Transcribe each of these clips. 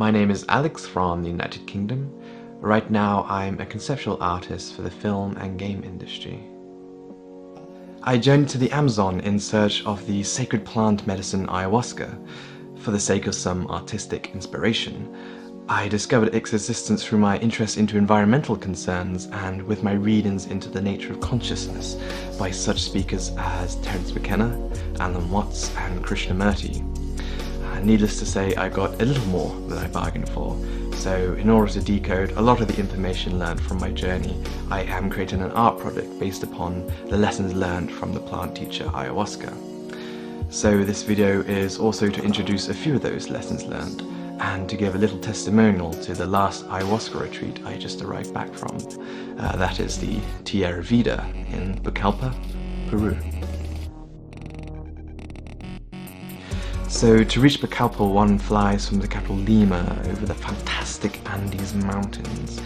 My name is Alex from the United Kingdom. Right now I'm a conceptual artist for the film and game industry. I journeyed to the Amazon in search of the sacred plant medicine ayahuasca. For the sake of some artistic inspiration, I discovered its existence through my interest into environmental concerns and with my readings into the nature of consciousness by such speakers as Terence McKenna, Alan Watts and Krishnamurti. Needless to say, I got a little more than I bargained for, so in order to decode a lot of the information learned from my journey, I am creating an art project based upon the lessons learned from the plant teacher ayahuasca. So this video is also to introduce a few of those lessons learned, and to give a little testimonial to the last ayahuasca retreat I just arrived back from. That is the Tierra Vida in Pucallpa, Peru. So to reach Pucallpa, one flies from the capital Lima over the fantastic Andes mountains,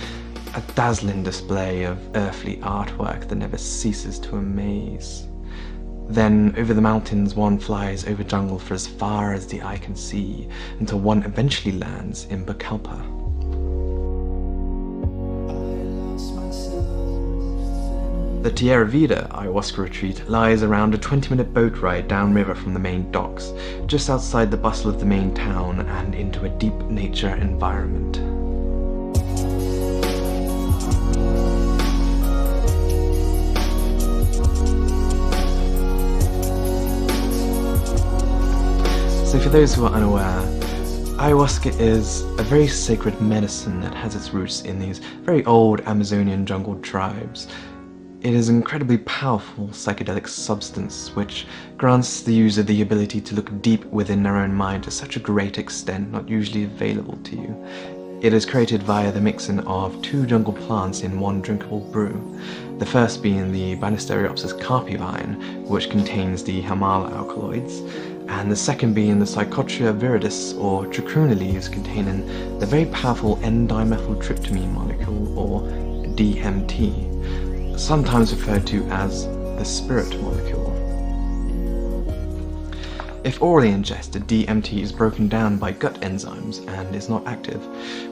a dazzling display of earthly artwork that never ceases to amaze. Then over the mountains one flies over jungle for as far as the eye can see, until one eventually lands in Pucallpa. The Tierra Vida ayahuasca retreat lies around a 20-minute boat ride downriver from the main docks, just outside the bustle of the main town and into a deep nature environment. So for those who are unaware, ayahuasca is a very sacred medicine that has its roots in these very old Amazonian jungle tribes. It is an incredibly powerful psychedelic substance which grants the user the ability to look deep within their own mind to such a great extent not usually available to you. It is created via the mixing of two jungle plants in one drinkable brew, the first being the Banisteriopsis carpi vine, which contains the hamala alkaloids, and the second being the Psychotria viridis or trichruna leaves containing the very powerful N-dimethyltryptamine molecule or DMT. Sometimes referred to as the spirit molecule. If orally ingested, DMT is broken down by gut enzymes and is not active,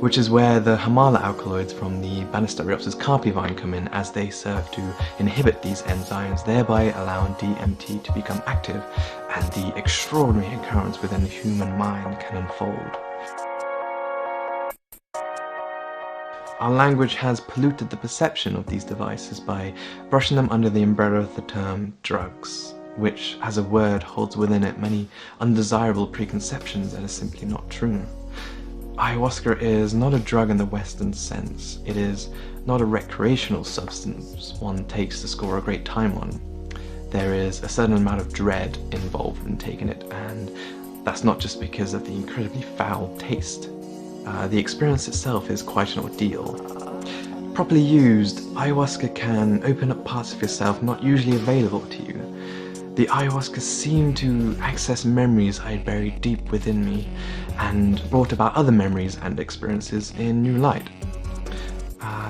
which is where the hamala alkaloids from the Banisteriopsis carpi vine come in, as they serve to inhibit these enzymes, thereby allowing DMT to become active and the extraordinary occurrence within the human mind can unfold. Our language has polluted the perception of these devices by brushing them under the umbrella of the term drugs, which as a word holds within it many undesirable preconceptions that are simply not true. Ayahuasca is not a drug in the Western sense. It is not a recreational substance one takes to score a great time on. There is a certain amount of dread involved in taking it, and that's not just because of the incredibly foul taste. The experience itself is quite an ordeal. Properly used, ayahuasca can open up parts of yourself not usually available to you. The ayahuasca seemed to access memories I had buried deep within me, and brought about other memories and experiences in new light.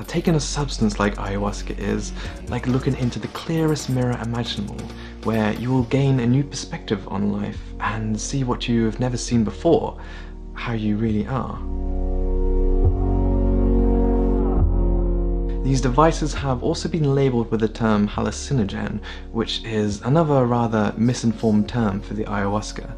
Taking a substance like ayahuasca is like looking into the clearest mirror imaginable, where you will gain a new perspective on life and see what you have never seen before, how you really are. These devices have also been labelled with the term hallucinogen, which is another rather misinformed term for the ayahuasca.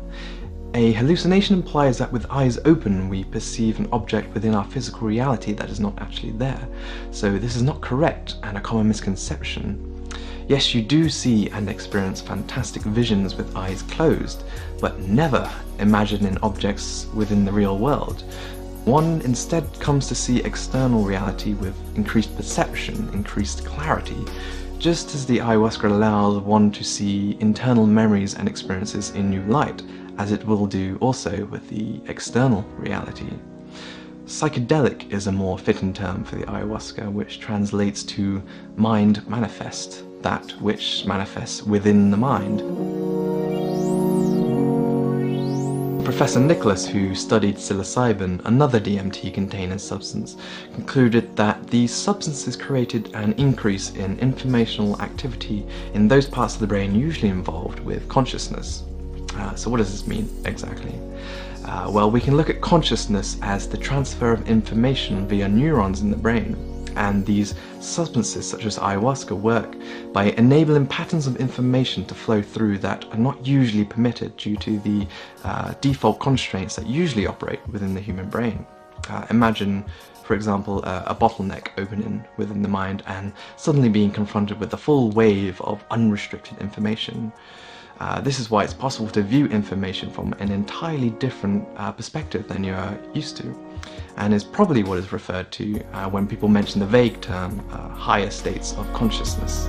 A hallucination implies that with eyes open we perceive an object within our physical reality that is not actually there, so this is not correct and a common misconception. Yes, you do see and experience fantastic visions with eyes closed, but never imagining objects within the real world. One instead comes to see external reality with increased perception, increased clarity, just as the ayahuasca allows one to see internal memories and experiences in new light, as it will do also with the external reality. Psychedelic is a more fitting term for the ayahuasca, which translates to mind manifest, that which manifests within the mind. Professor Nicholas, who studied psilocybin, another DMT-containing substance, concluded that these substances created an increase in informational activity in those parts of the brain usually involved with consciousness. So what does this mean exactly? Well, we can look at consciousness as the transfer of information via neurons in the brain. And these substances, such as ayahuasca, work by enabling patterns of information to flow through that are not usually permitted due to the default constraints that usually operate within the human brain. Imagine, for example, a bottleneck opening within the mind and suddenly being confronted with a full wave of unrestricted information. This is why it's possible to view information from an entirely different perspective than you are used to, and is probably what is referred to when people mention the vague term higher states of consciousness.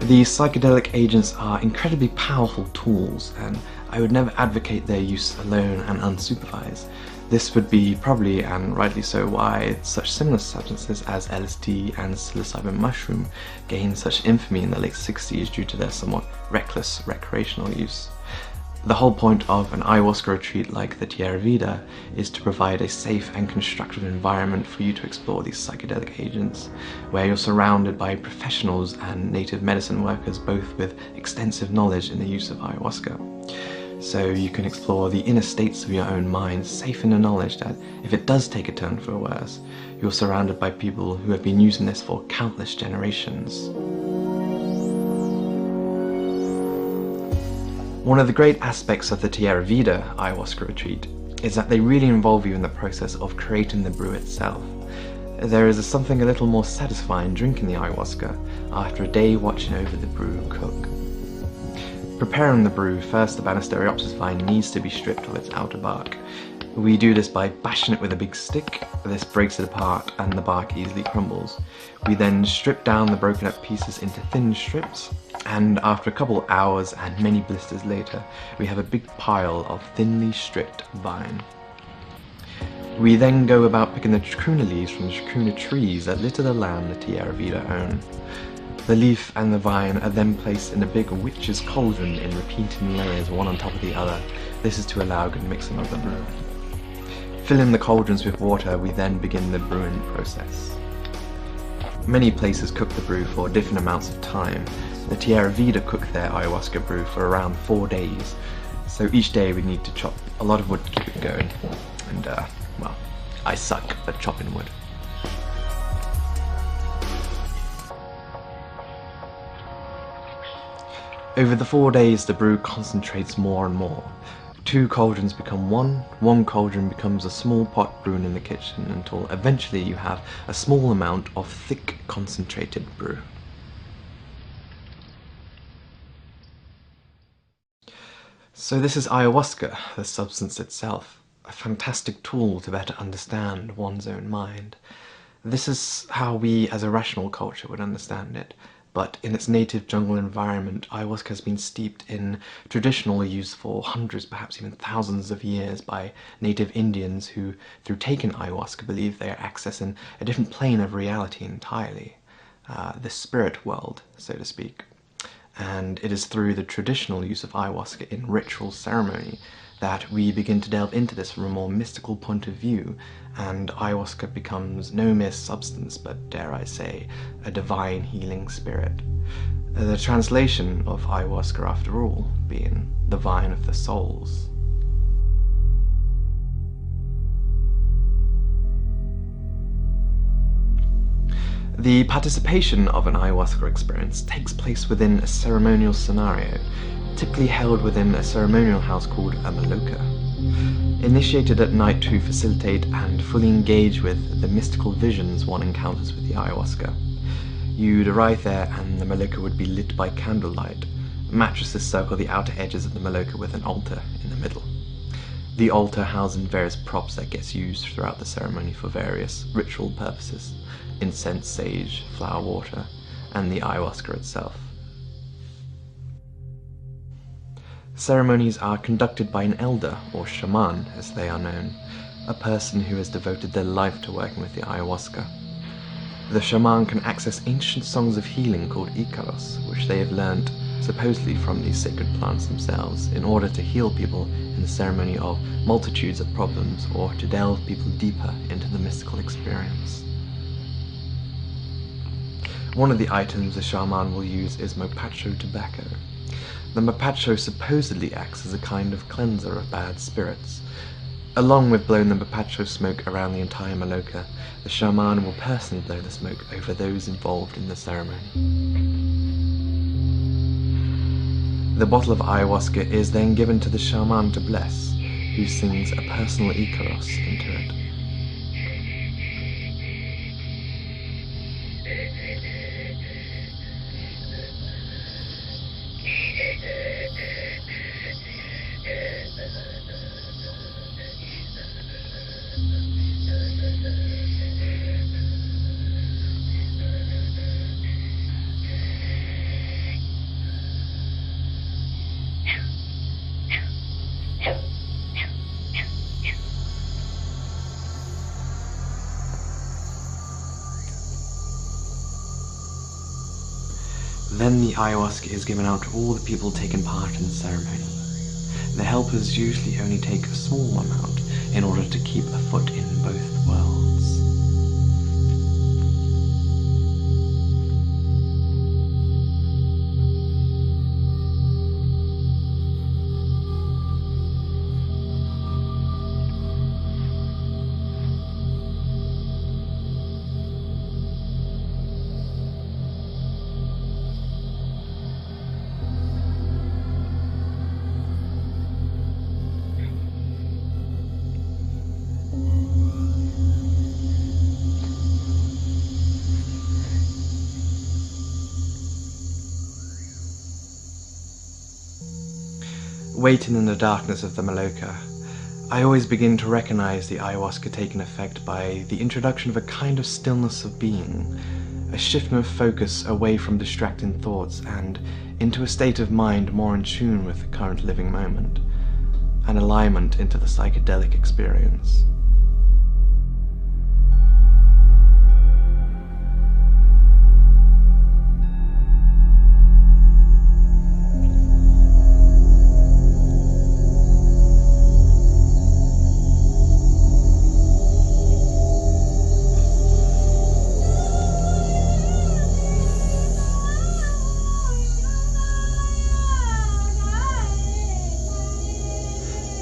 These psychedelic agents are incredibly powerful tools, and I would never advocate their use alone and unsupervised. This would be probably, and rightly so, why such similar substances as LSD and psilocybin mushroom gained such infamy in the late 60s due to their somewhat reckless recreational use. The whole point of an ayahuasca retreat like the Tierra Vida is to provide a safe and constructive environment for you to explore these psychedelic agents, where you're surrounded by professionals and native medicine workers, both with extensive knowledge in the use of ayahuasca. So you can explore the inner states of your own mind, safe in the knowledge that if it does take a turn for the worse, you're surrounded by people who have been using this for countless generations. One of the great aspects of the Tierra Vida ayahuasca retreat is that they really involve you in the process of creating the brew itself. There is something a little more satisfying drinking the ayahuasca after a day watching over the brew cook. Preparing the brew, first the Banisteriopsis vine needs to be stripped of its outer bark. We do this by bashing it with a big stick. This breaks it apart and the bark easily crumbles. We then strip down the broken up pieces into thin strips, and after a couple hours and many blisters later, we have a big pile of thinly stripped vine. We then go about picking the chacruna leaves from the chacruna trees that litter the land the Tierra Vida own. The leaf and the vine are then placed in a big witch's cauldron in repeating layers, one on top of the other. This is to allow good mixing of the brew. Filling the cauldrons with water, we then begin the brewing process. Many places cook the brew for different amounts of time. The Tierra Vida cook their ayahuasca brew for around 4 days. So each day we need to chop a lot of wood to keep it going. And, well, I suck at chopping wood. Over the 4 days, the brew concentrates more and more. 2 cauldrons become one cauldron becomes a small pot brewing in the kitchen, until eventually you have a small amount of thick, concentrated brew. So this is ayahuasca, the substance itself, a fantastic tool to better understand one's own mind. This is how we as a rational culture would understand it. But in its native jungle environment, ayahuasca has been steeped in traditional use for hundreds, perhaps even thousands of years by native Indians who, through taking ayahuasca, believe they are accessing a different plane of reality entirely, the spirit world, so to speak. And it is through the traditional use of ayahuasca in ritual ceremony that we begin to delve into this from a more mystical point of view, and ayahuasca becomes no mere substance, but, dare I say, a divine healing spirit. The translation of ayahuasca, after all, being the vine of the souls. The participation of an ayahuasca experience takes place within a ceremonial scenario, typically held within a ceremonial house called a maloka. Initiated at night to facilitate and fully engage with the mystical visions one encounters with the ayahuasca. You'd arrive there and the maloka would be lit by candlelight. Mattresses circle the outer edges of the maloka with an altar in the middle. The altar housing various props that gets used throughout the ceremony for various ritual purposes: incense, sage, flower water, and the ayahuasca itself. Ceremonies are conducted by an elder, or shaman as they are known, a person who has devoted their life to working with the ayahuasca. The shaman can access ancient songs of healing called icaros, which they have learnt supposedly from these sacred plants themselves, in order to heal people in the ceremony of multitudes of problems, or to delve people deeper into the mystical experience. One of the items the shaman will use is mopacho tobacco. The mopacho supposedly acts as a kind of cleanser of bad spirits. Along with blowing the mopacho smoke around the entire maloka, the shaman will personally blow the smoke over those involved in the ceremony. The bottle of ayahuasca is then given to the shaman to bless, who sings a personal ikaros into it. Then the ayahuasca is given out to all the people taking part in the ceremony. The helpers usually only take a small amount in order to keep a foot in both worlds. Waiting in the darkness of the maloka, I always begin to recognize the ayahuasca taking effect by the introduction of a kind of stillness of being, a shifting of focus away from distracting thoughts and into a state of mind more in tune with the current living moment, an alignment into the psychedelic experience.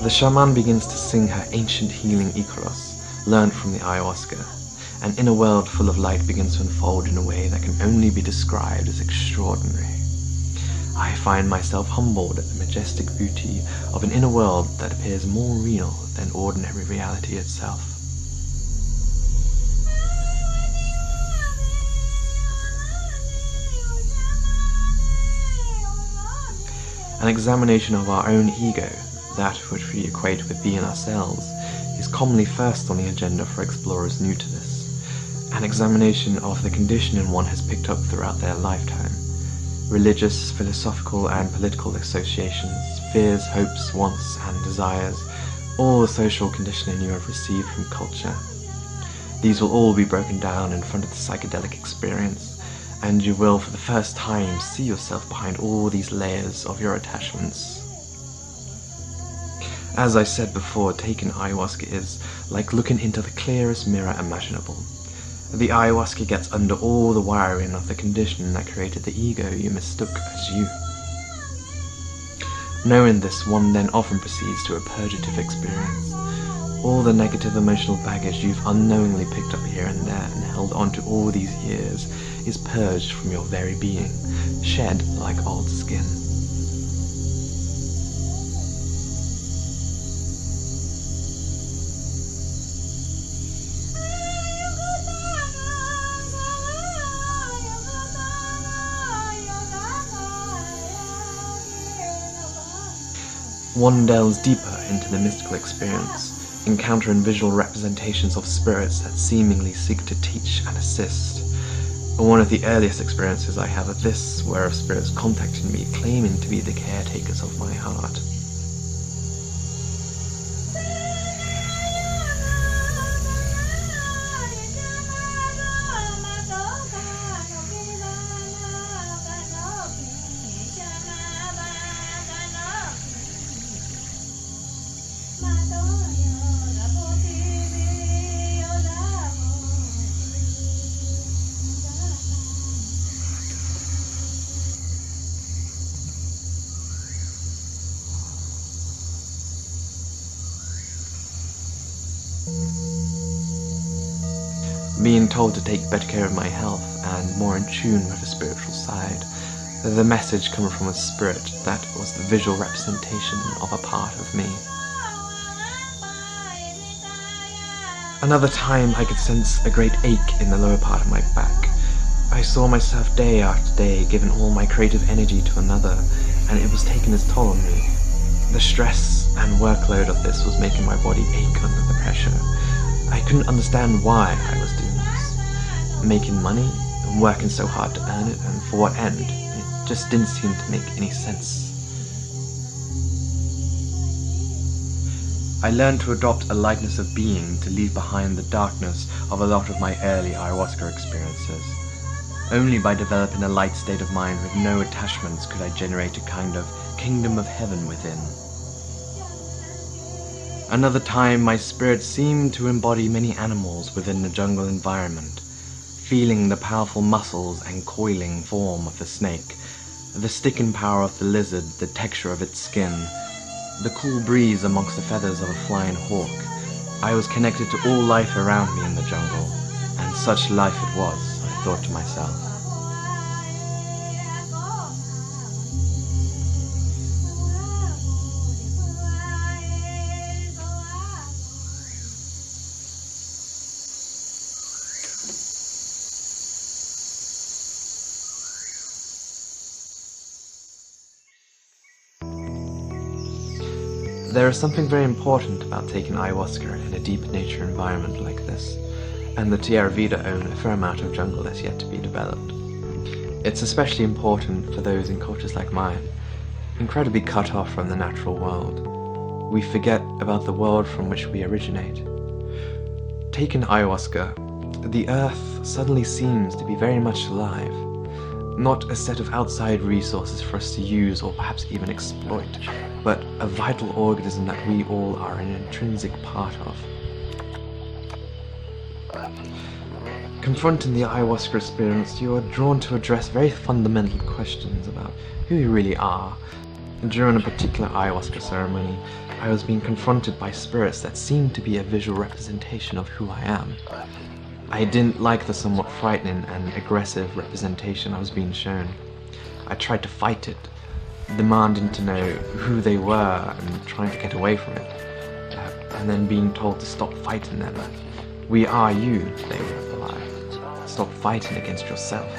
The shaman begins to sing her ancient healing ikaros, learned from the ayahuasca. An inner world full of light begins to unfold in a way that can only be described as extraordinary. I find myself humbled at the majestic beauty of an inner world that appears more real than ordinary reality itself. An examination of our own ego, that which we equate with being ourselves, is commonly first on the agenda for explorers new to this. An examination of the conditioning one has picked up throughout their lifetime. Religious, philosophical and political associations, fears, hopes, wants and desires, all the social conditioning you have received from culture. These will all be broken down in front of the psychedelic experience, and you will for the first time see yourself behind all these layers of your attachments. As I said before, taking ayahuasca is like looking into the clearest mirror imaginable. The ayahuasca gets under all the wiring of the conditioning that created the ego you mistook as you. Knowing this, one then often proceeds to a purgative experience. All the negative emotional baggage you've unknowingly picked up here and there and held onto all these years is purged from your very being, shed like old skin. One delves deeper into the mystical experience, encountering visual representations of spirits that seemingly seek to teach and assist. One of the earliest experiences I have of this were of spirits contacting me, claiming to be the caretakers of my heart. being told to take better care of my health and more in tune with the spiritual side. The message coming from a spirit that was the visual representation of a part of me. Another time I could sense a great ache in the lower part of my back. I saw myself day after day giving all my creative energy to another, and it was taking its toll on me. The stress and workload of this was making my body ache under the pressure. I couldn't understand why I was doing this. Making money and working so hard to earn it, and for what end? It just didn't seem to make any sense. I learned to adopt a lightness of being to leave behind the darkness of a lot of my early ayahuasca experiences. Only by developing a light state of mind with no attachments could I generate a kind of kingdom of heaven within. Another time my spirit seemed to embody many animals within the jungle environment, feeling the powerful muscles and coiling form of the snake, the sticking power of the lizard, the texture of its skin, the cool breeze amongst the feathers of a flying hawk. I was connected to all life around me in the jungle, and such life it was, I thought to myself. There is something very important about taking ayahuasca in a deep nature environment like this, and the Tierra Vida own a fair amount of jungle that's yet to be developed. It's especially important for those in cultures like mine, incredibly cut off from the natural world. We forget about the world from which we originate. Taking ayahuasca, the earth suddenly seems to be very much alive. Not a set of outside resources for us to use or perhaps even exploit, but a vital organism that we all are an intrinsic part of. Confronting the ayahuasca experience, you are drawn to address very fundamental questions about who you really are. During a particular ayahuasca ceremony, I was being confronted by spirits that seemed to be a visual representation of who I am. I didn't like the somewhat frightening and aggressive representation I was being shown. I tried to fight it, demanding to know who they were and trying to get away from it, and then being told to stop fighting them. We are you, they would reply. Stop fighting against yourself.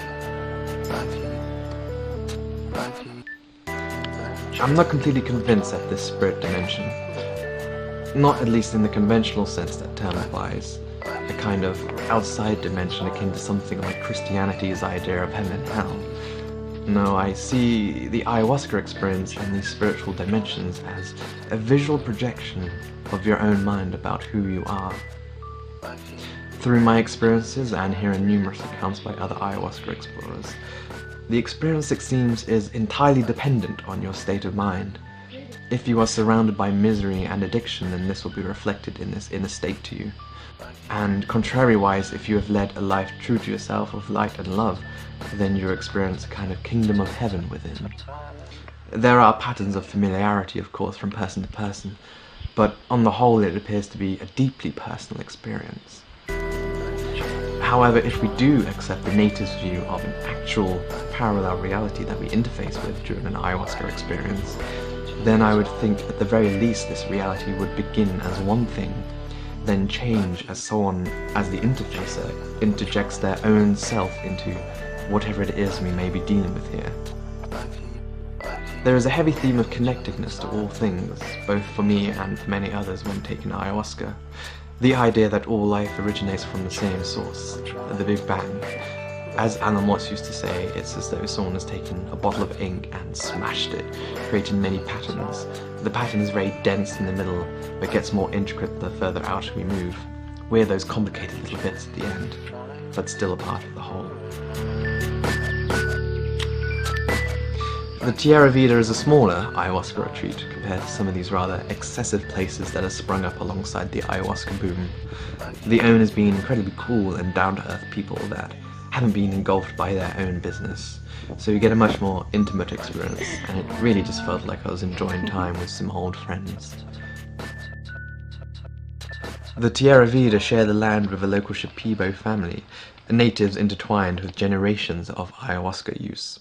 I'm not completely convinced at this spirit dimension. Not at least in the conventional sense that term implies. A kind of outside dimension akin to something like Christianity's idea of heaven and hell. No, I see the ayahuasca experience and these spiritual dimensions as a visual projection of your own mind about who you are. Through my experiences and hearing numerous accounts by other ayahuasca explorers, the experience, it seems, is entirely dependent on your state of mind. If you are surrounded by misery and addiction, then this will be reflected in this inner state to you. And contrariwise, if you have led a life true to yourself of light and love, then you experience a kind of kingdom of heaven within. There are patterns of familiarity, of course, from person to person, but on the whole it appears to be a deeply personal experience. However, if we do accept the native's view of an actual parallel reality that we interface with during an ayahuasca experience, then I would think at the very least this reality would begin as one thing, then change as someone, as the interfacer, interjects their own self into whatever it is we may be dealing with here. There is a heavy theme of connectedness to all things, both for me and for many others when taking ayahuasca. The idea that all life originates from the same source, the Big Bang. As Alan Watts used to say, it's as though someone has taken a bottle of ink and smashed it, creating many patterns. The pattern is very dense in the middle, but gets more intricate the further out we move. We're those complicated little bits at the end, but still a part of the whole. The Tierra Vida is a smaller ayahuasca retreat compared to some of these rather excessive places that have sprung up alongside the ayahuasca boom. The owners being incredibly cool and down-to-earth people that haven't been engulfed by their own business. So you get a much more intimate experience, and it really just felt like I was enjoying time with some old friends. The Tierra Vida share the land with a local Shipibo family, natives intertwined with generations of ayahuasca use.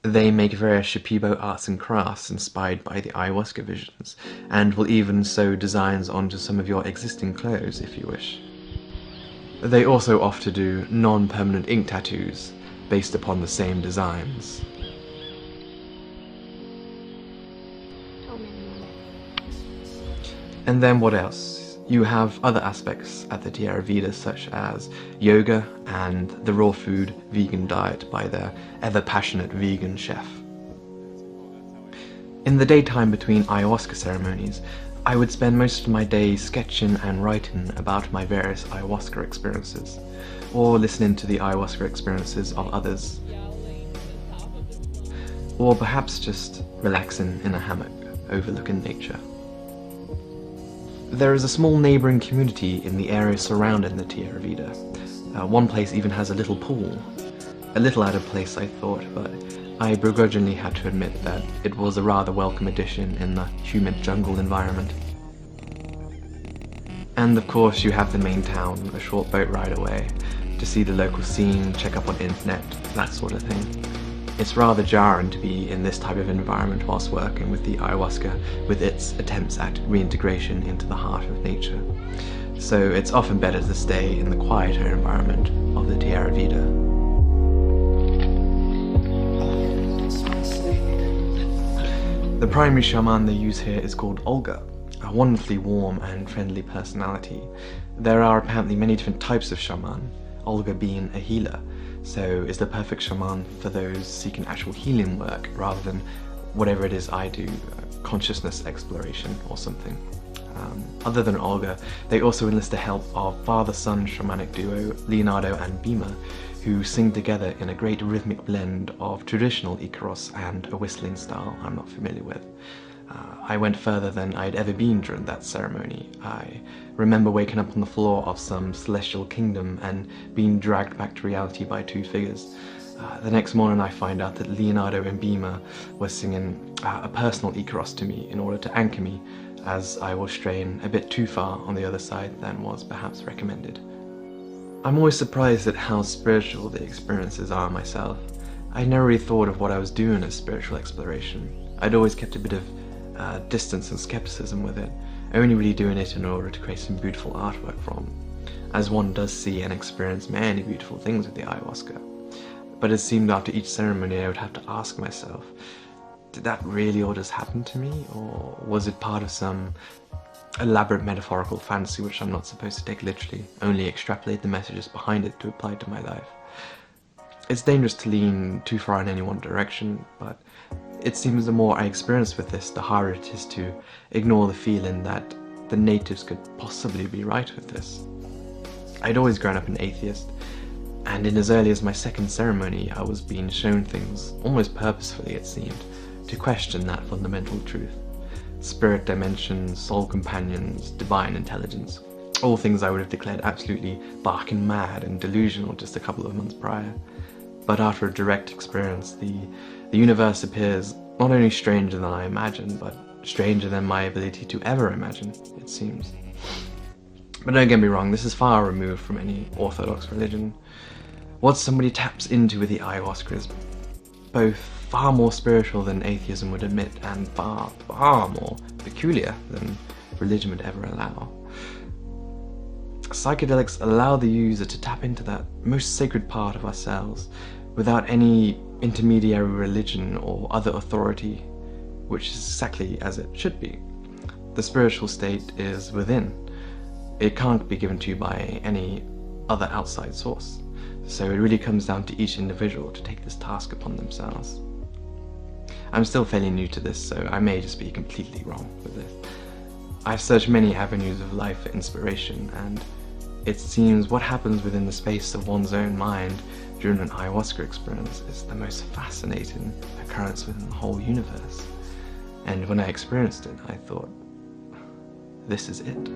They make various Shipibo arts and crafts inspired by the ayahuasca visions, and will even sew designs onto some of your existing clothes if you wish. They also often do non-permanent ink tattoos based upon the same designs. And then what else? You have other aspects at the Tierra Vida, such as yoga and the raw food vegan diet by their ever-passionate vegan chef. In the daytime between ayahuasca ceremonies, I would spend most of my days sketching and writing about my various ayahuasca experiences, or listening to the ayahuasca experiences of others, or perhaps just relaxing in a hammock overlooking nature. There is a small neighbouring community in the area surrounding the Tierra Vida. One place even has a little pool. A little out of place, I thought, but I begrudgingly had to admit that it was a rather welcome addition in the humid jungle environment. And of course you have the main town, a short boat ride away, to see the local scene, check up on internet, that sort of thing. It's rather jarring to be in this type of environment whilst working with the ayahuasca, with its attempts at reintegration into the heart of nature. So it's often better to stay in the quieter environment of the Tierra Vida. The primary shaman they use here is called Olga, a wonderfully warm and friendly personality. There are apparently many different types of shaman, Olga being a healer, so is the perfect shaman for those seeking actual healing work rather than whatever it is I do, consciousness exploration or something. Other than Olga, they also enlist the help of father-son shamanic duo Leonardo and Bima, who sing together in a great rhythmic blend of traditional Icaros and a whistling style I'm not familiar with. I went further than I'd ever been during that ceremony. I remember waking up on the floor of some celestial kingdom and being dragged back to reality by two figures. The next morning I find out that Leonardo and Bima were singing a personal Icaros to me in order to anchor me, as I was straying a bit too far on the other side than was perhaps recommended. I'm always surprised at how spiritual the experiences are myself. I never really thought of what I was doing as spiritual exploration. I'd always kept a bit of distance and skepticism with it, only really doing it in order to create some beautiful artwork from, as one does see and experience many beautiful things with the ayahuasca. But it seemed after each ceremony I would have to ask myself, did that really all just happen to me, or was it part of some elaborate metaphorical fantasy which I'm not supposed to take literally, only extrapolate the messages behind it to apply to my life? It's dangerous to lean too far in any one direction, but it seems the more I experience with this, the harder it is to ignore the feeling that the natives could possibly be right with this. I'd always grown up an atheist, and in as early as my second ceremony I was being shown things, almost purposefully it seemed, to question that fundamental truth. Spirit dimensions, soul companions, divine intelligence, all things I would have declared absolutely barking mad and delusional just a couple of months prior. But after a direct experience, the universe appears not only stranger than I imagined, but stranger than my ability to ever imagine, it seems. But don't get me wrong, this is far removed from any orthodox religion. What somebody taps into with the ayahuasca is both far more spiritual than atheism would admit, and far, far more peculiar than religion would ever allow. Psychedelics allow the user to tap into that most sacred part of ourselves without any intermediary religion or other authority, which is exactly as it should be. The spiritual state is within. It can't be given to you by any other outside source. So it really comes down to each individual to take this task upon themselves. I'm still fairly new to this, so I may just be completely wrong with this. I've searched many avenues of life for inspiration, and it seems what happens within the space of one's own mind during an ayahuasca experience is the most fascinating occurrence within the whole universe. And when I experienced it, I thought, this is it.